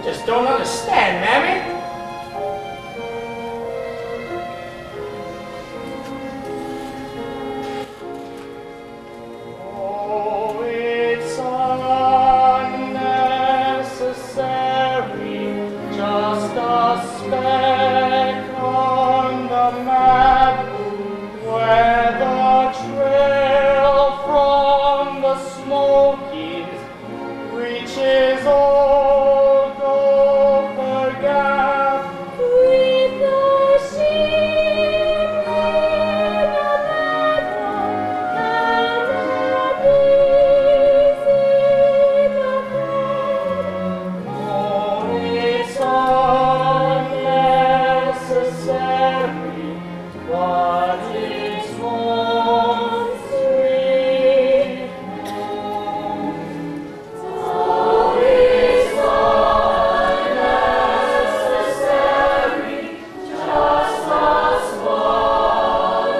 Just don't understand, Mammy. Oh, it's unnecessary, just a speck on the map, where the trail from the Smokies reaches old Gopher Gap. With the sheep in the meadow and the bees in the crowd. Oh, it's unnecessary, but it's one sweet home. Oh, it's unnecessary, just a small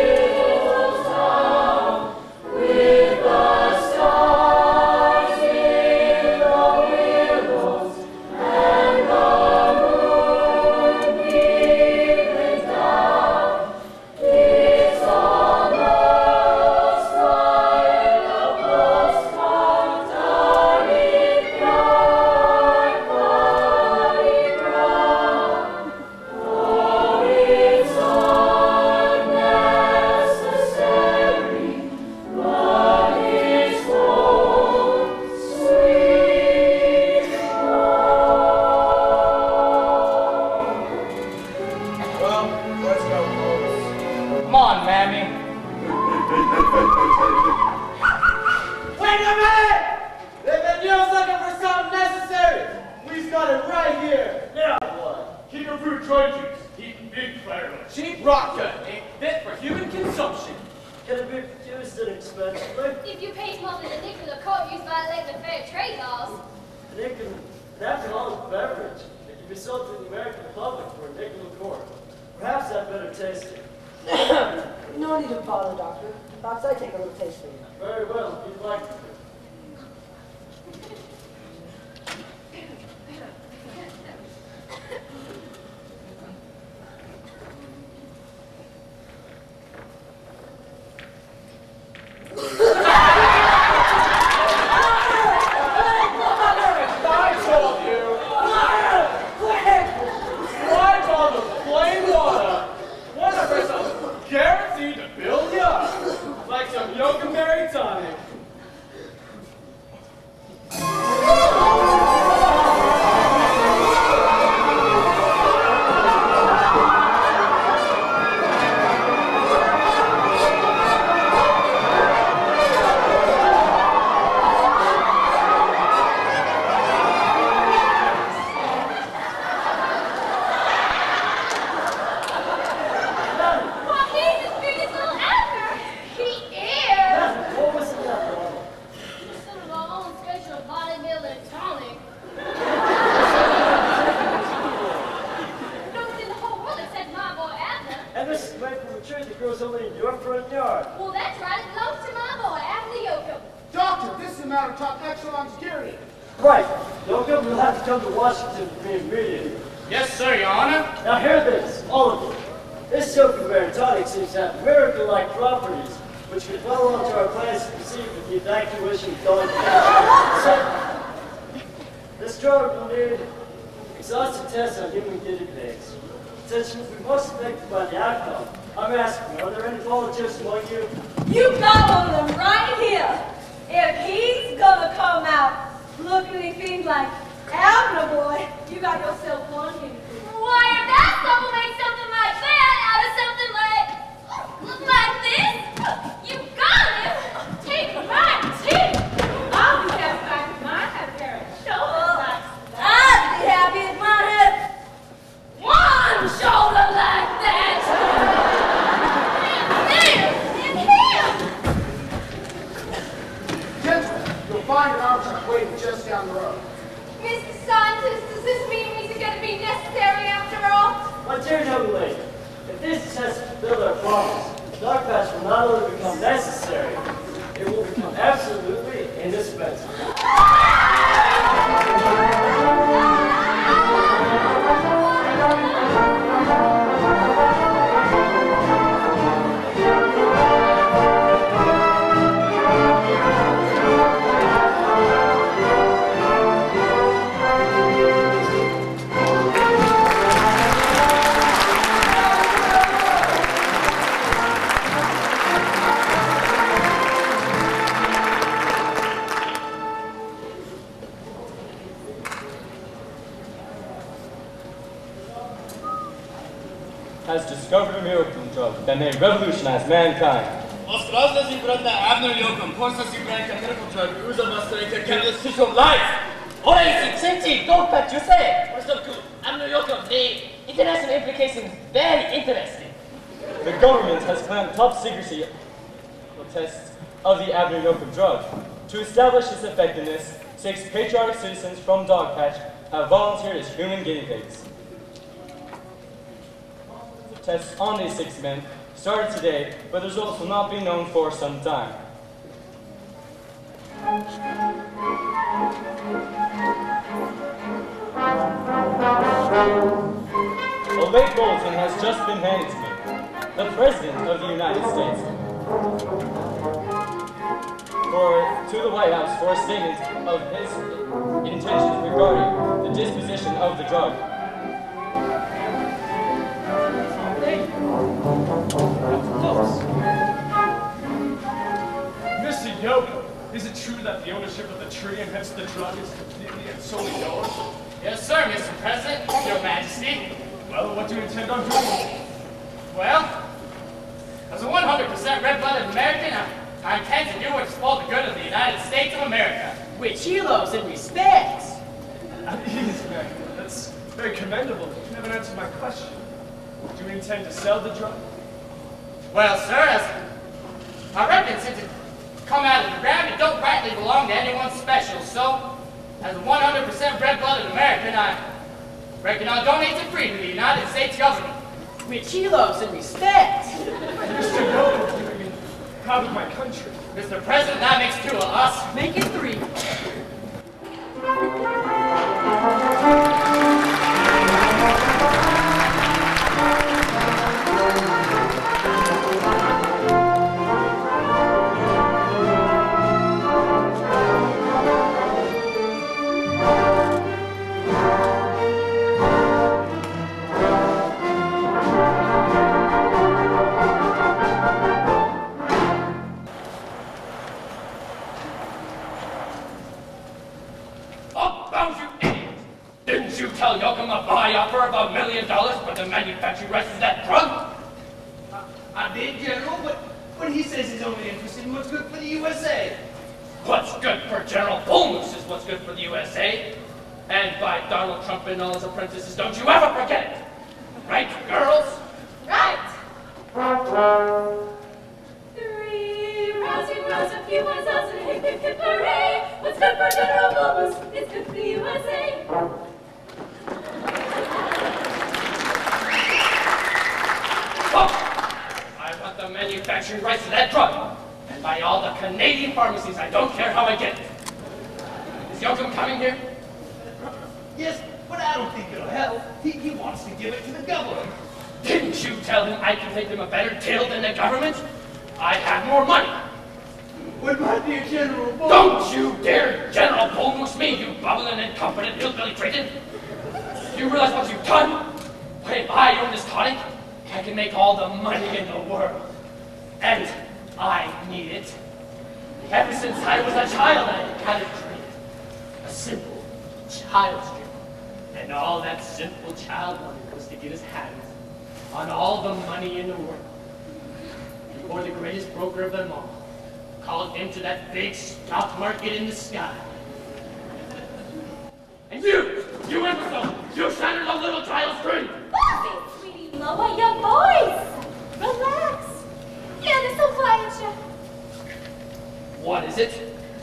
little town with the stars in the windows and the moon peeping down. It's almost like a postcard darting your body ground. Oh, it's unnecessary, but it's home, sweet home. Well, let's go, folks. Come on, Mammy. Wait a minute! They've been used looking for something necessary. We've got it right here. Now what? Keep your fruit joy juice. Keep big firewood. Cheap rock cut ain't fit for human consumption. Can it be produced inexpensively? If you pay more than a nickel a quart, you violate the fair trade laws. An alcoholic beverage that can be sold to the American public for a nickel a quart. Perhaps that better tasting. No need to bother, Doctor. Perhaps I take a little taste for you. Very well, if you'd like to. I told you. Why call the plain water? What if there's a guaranteed to build you up? Like some yokeberry tonic. Well, he's as big as Lil Abner. He is. What was in that bottle? Just some of our own special bodybuilding tonic. No one in the whole world except my boy Abner. And this is made from a tree that grows only in your front yard. Well, that's right. It belongs to my boy, Abner Yoko. Doctor, this is a matter of top echelon security. Right. Yoko will have to come to Washington for me immediately. Yes, sir, Your Honor. Now hear this, all of you. This yokeberry tonic seems to have miracle-like properties, which could well alter our plans to proceed with the evacuation of Dawn County. This drug will need exhaustive tests on human guinea pigs. Since we'll be most affected by the outcome, I'm asking, are there any volunteers among you? You got one of them right here. If he's gonna come out looking and feeling like Abner boy, you got yourself one guinea pig. Why, if that someone makes something like that out of something like this, you got him. Take my teeth. I'll be satisfied if mine had a pair of shoulders like that. I'd be happy if mine had One shoulder like that. And him. Gentlemen, you'll find an arm truck waiting just down the road. Mr. Scientist, does this mean these are going to be necessary after all? My dear young lady, if these tests fulfill their promise, dark patch will not only become necessary, it will become absolutely indispensable. has discovered a miracle drug that may revolutionize mankind. Ostrożnie z brata Abner Yokum, Polska si branka miracle drug, uza masterika careless fish of life. Oi, Cinti, don't cut you say. First of all, Abner Yokum, the international implications very interesting. The government has planned top secrecy tests of the Abner Yokum drug. To establish its effectiveness, 6 patriotic citizens from Dogpatch have volunteered as human guinea pigs. The tests on these 6 men started today, but the results will not be known for some time. A late bulletin has just been handed to me. The President of the United States to the White House for a statement of his intentions regarding the disposition of the drug. Mr. Yokum, is it true that the ownership of the tree and hence the drug is completely and solely yours? Yes, sir, Mr. President, Your Majesty. Well, what do you intend on doing? Well, as a 100% red-blooded American, I intend to do what's for the good of the United States of America. Which he loves and respects. At ease, man. That's very commendable. You never answered my question. Do you intend to sell the drug? Well, sir, I reckon since it come out of the ground, it don't rightly belong to anyone special. So, as a 100% red-blooded American, I reckon I'll donate it free to the United States government. Which he loves and respects. Mr. Yokum, I mean, proud of my country. Mr. President, that makes 2 of us. Make it 3. Didn't you tell Yokum a buy offer of $1 million for the manufacturing rights of that drug? I did, General, but he says he's only interested in what's good for the USA. What's good for General Bullmoose is what's good for the USA. And by Donald Trump and all his apprentices, don't you ever forget it. Right, girls? Right! 3 rousing rows of few ones out and hip hip hip hooray! What's good for General Bullmoose is good for the USA. I want the manufacturing rights to that drug. And by all the Canadian pharmacies, I don't care how I get it. Is Yokum coming here? Yes, but I don't think it'll help. He wants to give it to the government. Didn't you tell him I can make them a better deal than the government? I have more money. But my dear General Bull... Don't you dare General Bullmoose me, you bubbling incompetent hillbilly cricket. Do you realize what you've done? If I own this tonic, I can make all the money in the world. And I need it. Ever since I was a child, I had a dream. A simple child's dream. And all that simple child wanted was to get his hands on all the money in the world. Before the greatest broker of them all called into that big stock market in the sky. And you imbecile, you shattered a little child's dream. Bobby, sweetie, lower your voice. Relax. Yeah, this will quiet you. What is it?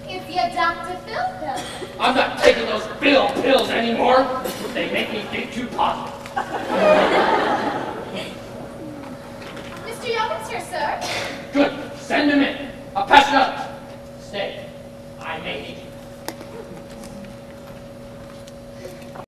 It's your Dr. Phil pill. I'm not taking those Bill pills anymore. They make me think too positive.